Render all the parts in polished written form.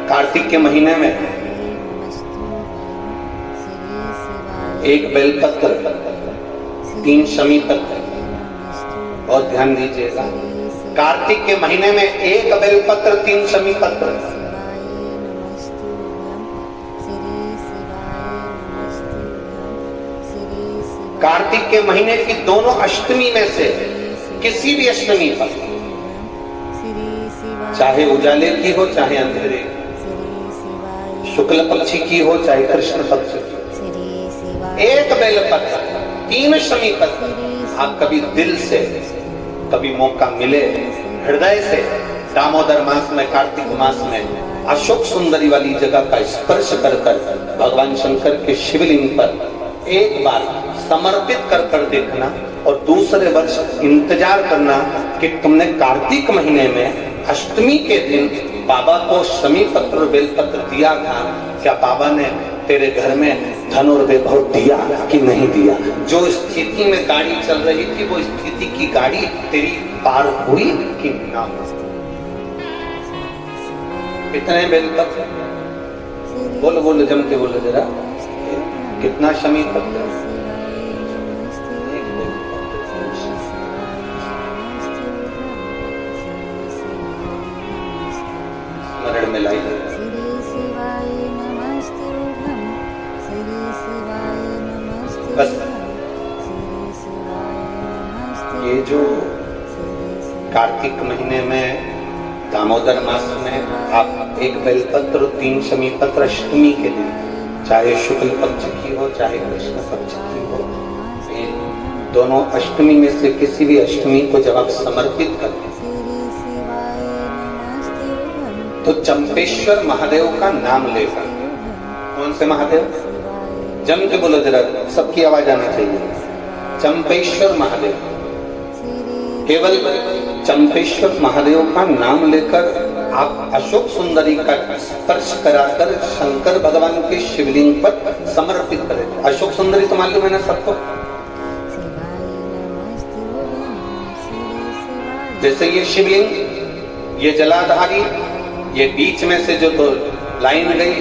कार्तिक के महीने में एक बेलपत्र, 3 शमी पत्र, बहुत ध्यान दीजिएगा। कार्तिक के महीने में एक बेलपत्र, 3 शमी पत्र। कार्तिक के महीने की दोनों अष्टमी में से किसी भी अष्टमी पर, चाहे उजाले की हो चाहे अंधेरे की, शुक्ल पक्षी की हो चाहे कृष्ण पक्ष की, एक बेलपत्र, 3 शमी पत्र। आप कभी दिल से, कभी मौका मिले हृदय से, दामोदर मास में, कार्तिक मास में अशोक सुंदरी वाली जगह का स्पर्श कर भगवान शंकर के शिवलिंग पर एक बार समर्पित कर देखना और दूसरे वर्ष इंतजार करना कि तुमने कार्तिक महीने में अष्टमी के दिन बाबा को शमी पत्र बेलपत्र दिया था, क्या बाबा ने तेरे घर में धन और वैभव दिया कि नहीं दिया? जो स्थिति में गाड़ी चल रही थी वो स्थिति की गाड़ी तेरी पार हुई कि ना? कितने बेलपत्र? बोलो बोलो, जम के बोलो जरा, कितना शमी पत्र? स्मरण में लाई। बस ये जो कार्तिक महीने में, दामोदर मास में आप एक बेलपत्र, 3 शमी पत्र अष्टमी के दिन, चाहे शुक्ल पक्ष की हो चाहे कृष्ण पक्ष की हो, दोनों अष्टमी में से किसी भी अष्टमी को जब आप समर्पित करते तो चंपेश्वर महादेव का नाम लेकर, कौन से महादेव? जम के बोलो जरा, सबकी आवाज आना चाहिए। चंपेश्वर महादेव, केवल चंपेश्वर महादेव का नाम लेकर आप अशोक सुंदरी का स्पर्श कराकर शंकर भगवान के शिवलिंग पर समर्पित करें। अशोक सुंदरी तो मालूम है ना सबको? जैसे ये शिवलिंग, ये जलाधारी, ये बीच में से जो तो लाइन गई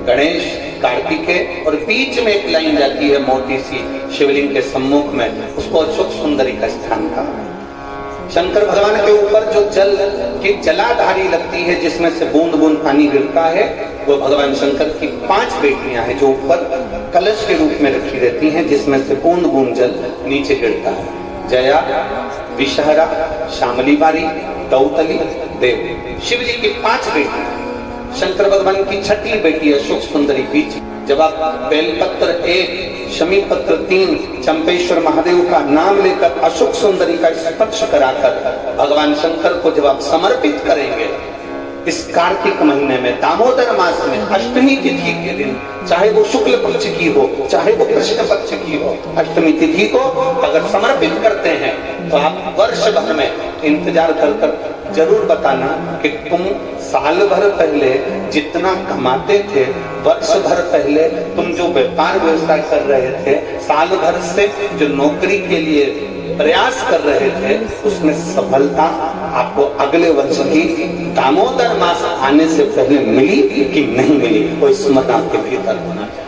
गणेश, कार्तिकेय, और बीच में एक लाइन जाती है मोटी सी शिवलिंग के सम्मुख में, उसको अशोक सुंदरी का स्थान कहा। शंकर भगवान के ऊपर जो जल की जलाधारी लगती है, जिसमें से बूंद बूंद पानी गिरता है, वो भगवान शंकर की 5 बेटियां हैं जो ऊपर कलश के रूप में रखी रहती हैं, जिसमें से बूंद बूंद जल नीचे गिरता है। जया, विषहरा, शामली बारी, दौतली, देव। शिव जी की 5 बेटियां, शंकर भगवान की 6ठी बेटी अशोक सुंदरी बीच। जब आप बेलपत्र 1, शमी पत्र 3, चंपेश्वर महादेव का नाम लेकर अशोक सुंदरी का स्पर्श कराकर भगवान शंकर को जब आप समर्पित करेंगे इस कार्तिक महीने में, दामोदर मास में, अष्टमी तिथि के दिन, चाहे वो शुक्ल पक्ष की हो चाहे वो कृष्ण पक्ष की हो, अष्टमी तिथि को अगर समर्पित करते हैं तो आप वर्ष भर में इंतजार कर जरूर बताना कि तुम साल भर पहले जितना कमाते थे, वर्ष भर पहले तुम जो व्यापार व्यवसाय कर रहे थे, साल भर से जो नौकरी के लिए प्रयास कर रहे थे, उसमें सफलता आपको अगले वर्ष की दामोदर मास आने से पहले मिली कि नहीं मिली, कोई स्मरण आपके भीतर होना चाहिए।